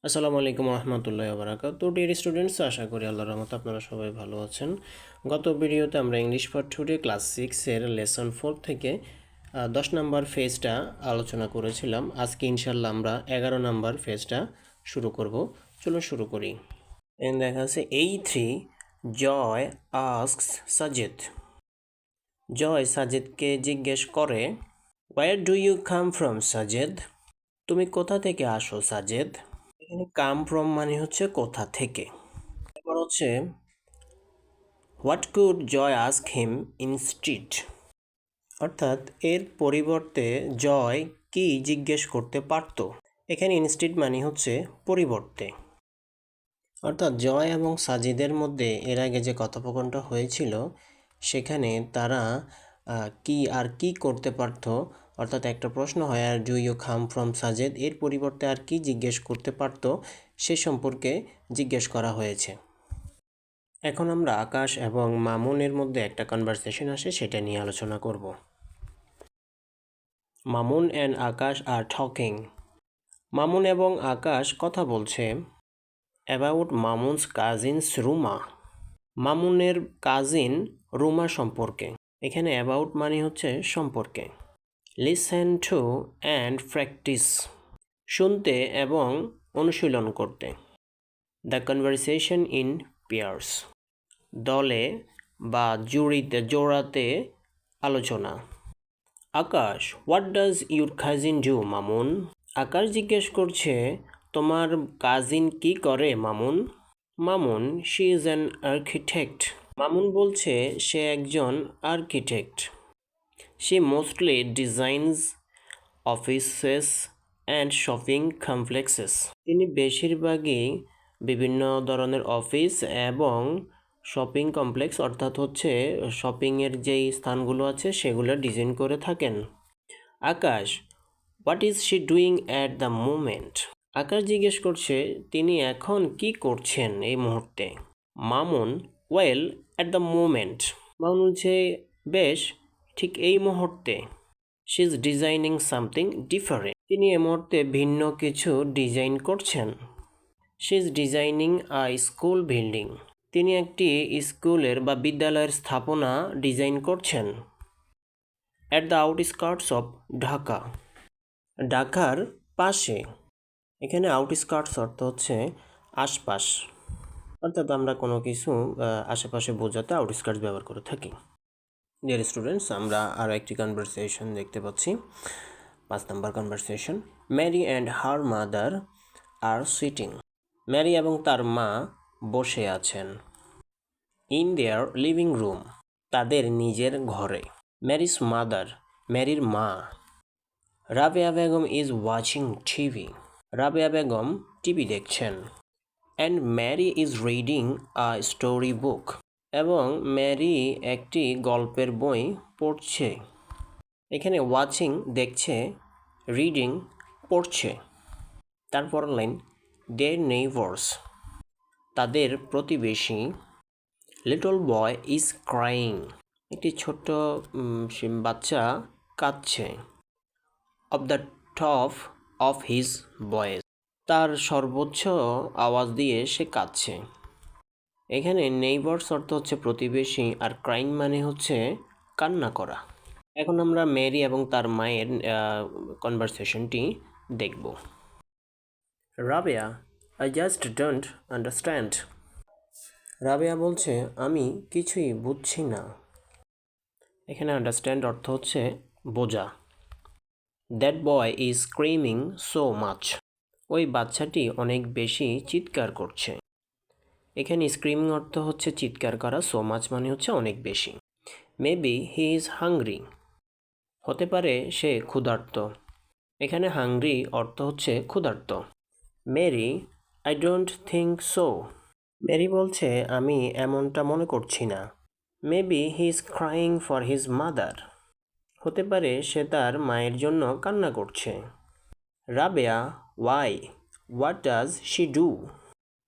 আসসালামু আলাইকুম রহমতুল্লাহ বারাকাতুহু। তো ডিয়ার স্টুডেন্টস, আশা করি আল্লাহর রহমতে আপনারা সবাই ভালো আছেন। গত ভিডিওতে আমরা ইংলিশ পার্ট 2 ক্লাস 6-এর লেসন 4 থেকে 10 নম্বর ফেজটা আলোচনা করেছিলাম। আজকে ইনশাল্লাহ আমরা 11 নম্বর ফেজটা শুরু করব। চলুন শুরু করি। দেখা আছে A3 জয় আস্কস সাজিদ। জয় সাজিদকে জিজ্ঞেস করে, where do you come from Sajid? তুমি কোথা থেকে আসো সাজিদ? এখানে কাম ফ্রম মানে হচ্ছে কোথা থেকে। এবার হচ্ছে what could Joy ask him instead, অর্থাৎ এর পরিবর্তে জয় কি জিজ্ঞেস করতে পারত। এখানে ইনস্টিড মানে হচ্ছে পরিবর্তে, অর্থাৎ জয় এবং সাজিদের মধ্যে এর আগে যে কথোপকথনটা হয়েছিল সেখানে তারা কি করতে পারত, অর্থাৎ একটা প্রশ্ন হয় আর do you come from Sajed, এর পরিবর্তে আর কি জিজ্ঞেস করতে পারত সে সম্পর্কে জিজ্ঞেস করা হয়েছে। এখন আমরা আকাশ এবং মামুনের মধ্যে একটা কনভারসেশন আসে, সেটা নিয়ে আলোচনা করব। Mamun and Akash are talking. Mamun এবং আকাশ কথা বলছে অ্যাবাউট মামুনস কাজিনস রুমা, মামুনের কাজিন রুমা সম্পর্কে। এখানে অ্যাবাউট মানে হচ্ছে সম্পর্কে। লিসেন টু অ্যান্ড প্র্যাকটিস, শুনতে এবং অনুশীলন করতে। দ্য কনভারসেশন ইন পেয়ার্স, দলে বা জোড়াতে আলোচনা। Akash, what does your cousin do Mamun? Akash জিজ্ঞেস করছে তোমার কাজিন কি করে Mamun? Mamun, she is an architect. Mamun বলছে সে একজন architect. She mostly designs offices and shopping complexes, তিনি বেশিরভাগই বিভিন্ন ধরনের অফিস এবং শপিং কমপ্লেক্স অর্থাৎ হচ্ছে শপিংয়ের যেই স্থানগুলো আছে সেগুলো ডিজাইন করে থাকেন। Akash, what is she doing at the moment? Akash জিজ্ঞেস করছে তিনি এখন কি করছেন এই মুহূর্তে। Mamun, well at the moment, Mamun বলছে বেশ, ঠিক এই মুহূর্তে। She is designing something different, তিনি এই মুহূর্তে ভিন্ন কিছু ডিজাইন করছেন। She is designing a school building, তিনি একটি স্কুলের বা বিদ্যালয়ের স্থাপনা ডিজাইন করছেন। At the outskirts of Dhaka, ঢাকার পাশে। এখানে আউটস্কার্টস অর্থ হচ্ছে আশপাশ, অর্থাৎ আমরা কোনো কিছু আশেপাশে বোঝাতে আউটস্কার্টস ব্যবহার করে থাকি। ডিয়ার স্টুডেন্টস, আমরা আরও একটি কনভারসেশন দেখতে পাচ্ছি। 5 নম্বর conversation. Mary and her mother are sitting, Mary এবং তার মা বসে আছেন। ইন দেয়ার লিভিং রুম, তাদের নিজের ঘরে। ম্যারিস মাদার, ম্যারির মা। Rabeya Begum is watching TV, Rabeya Begum TV দেখছেন। And Mary is reading a story book, এবং ম্যারি একটি গল্পের বই পড়ছে। এখানে ওয়াচিং দেখছে, রিডিং পড়ছে। তারপর লাইন, দেয়ার নেইবার্স, তাদের প্রতিবেশী। লিটল বয় ইজ ক্রাইং, একটি ছোট্ট বাচ্চা কাঁদছে। Of the top of his voice, তার সর্বোচ্চ আওয়াজ দিয়ে সে কাঁদছে। এখানে নেইবার্স অর্থ হচ্ছে প্রতিবেশী, আর ক্রাইং মানে হচ্ছে কান্না করা। এখন আমরা মেরি এবং তার মায়ের কনভারসেশনটি দেখব। Rabeya, I just don't understand, Rabeya বলছে আমি কিছুই বুঝছি না। এখানে আন্ডারস্ট্যান্ড অর্থ হচ্ছে বোঝা। That boy is screaming so much, ওই বাচ্চাটি অনেক বেশি চিৎকার করছে। এখানে স্ক্রিমিং অর্থ হচ্ছে চিৎকার করা, সো মাচ মানে হচ্ছে অনেক বেশি। মেবি হি ইজ হাংরি, হতে পারে সে ক্ষুধার্ত। এখানে হাংরি অর্থ হচ্ছে ক্ষুধার্ত। Mary, I don't think so, Mary বলছে আমি এমনটা মনে করছি না। Maybe he is crying for his mother, হতে পারে সে তার মায়ের জন্য কান্না করছে। Rabeya, why, what does she do?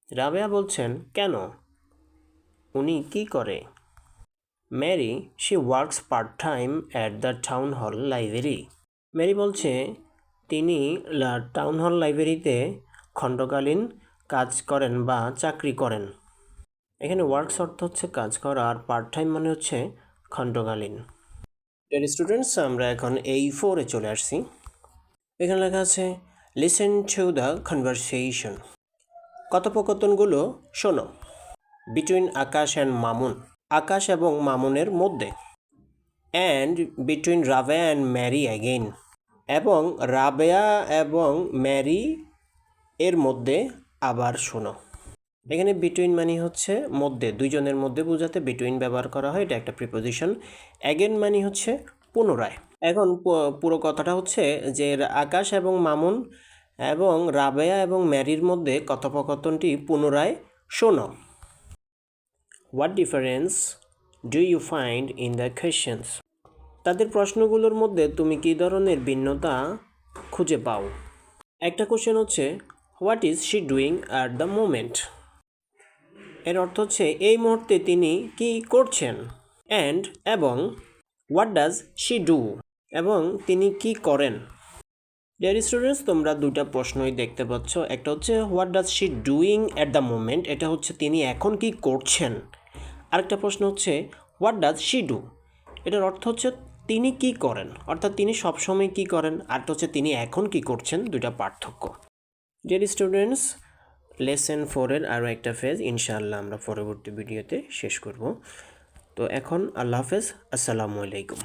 Rabeya বলছেন কেন, উনি কি করে? Mary, she works part time at the town hall library, Mary বলছে তিনি টাউন হল লাইব্রেরিতে খণ্ডকালীন কাজ করেন বা চাকরি করেন। এখানে ওয়ার্কস অর্থ হচ্ছে কাজ করা, আর পার্ট টাইম মানে হচ্ছে খণ্ডকালীন। ডিয়ার স্টুডেন্টস, আমরা এখন A4-এ চলে আসছি। এখানে লেখা আছে লিসেন টু দ্য কনভারসেশন। কথোপকথনগুলো শোনো। বিটুইন আকাশ অ্যান্ড মামুন, আকাশ এবং মামুনের মধ্যে। And between Rabeya and Mary again, এবং রাবেয়া এবং ম্যারি এর মধ্যে আবার শোনো। এখানে বিটুইন মানে হচ্ছে মধ্যে, দুইজনের মধ্যে বোঝাতে বিটুইন ব্যবহার করা হয়, এটা একটা প্রিপোজিশন। অ্যাগেন মানে হচ্ছে পুনরায়। এখন পুরো কথাটা হচ্ছে যে আকাশ এবং মামুন এবং রাবেয়া এবং ম্যারির মধ্যে কথোপকথনটি পুনরায় শোনো। What difference do you find in the questions? তাদের প্রশ্নগুলোর মধ্যে তুমি কী ধরনের ভিন্নতা খুঁজে পাও? একটা কোশ্চেন হচ্ছে what is she doing at the moment, এর অর্থ হচ্ছে এই মুহূর্তে তিনি কি করছেন। অ্যান্ড এবং হোয়াট ডাজ শি ডু, এবং তিনি কি করেন। ডিয়ার স্টুডেন্টস, তোমরা দুটা প্রশ্নই দেখতে পাচ্ছ। একটা হচ্ছে what does she doing at the moment, এটা হচ্ছে তিনি এখন কি করছেন। আরেকটা প্রশ্ন হচ্ছে হোয়াট ডাজ শি ডু, এটার অর্থ হচ্ছে তিনি কি করেন, অর্থাৎ তিনি সবসময় কি করেন। আরেকটা হচ্ছে তিনি এখন কি করছেন, দুইটা পার্থক্য। ডিয়ার স্টুডেন্টস, লেসন 4-এর আরও একটা ফেজ ইনশাআল্লাহ আমরা পরবর্তী ভিডিওতে শেষ করব। তো এখন আল্লাহ হাফেজ, আসসালামু আলাইকুম।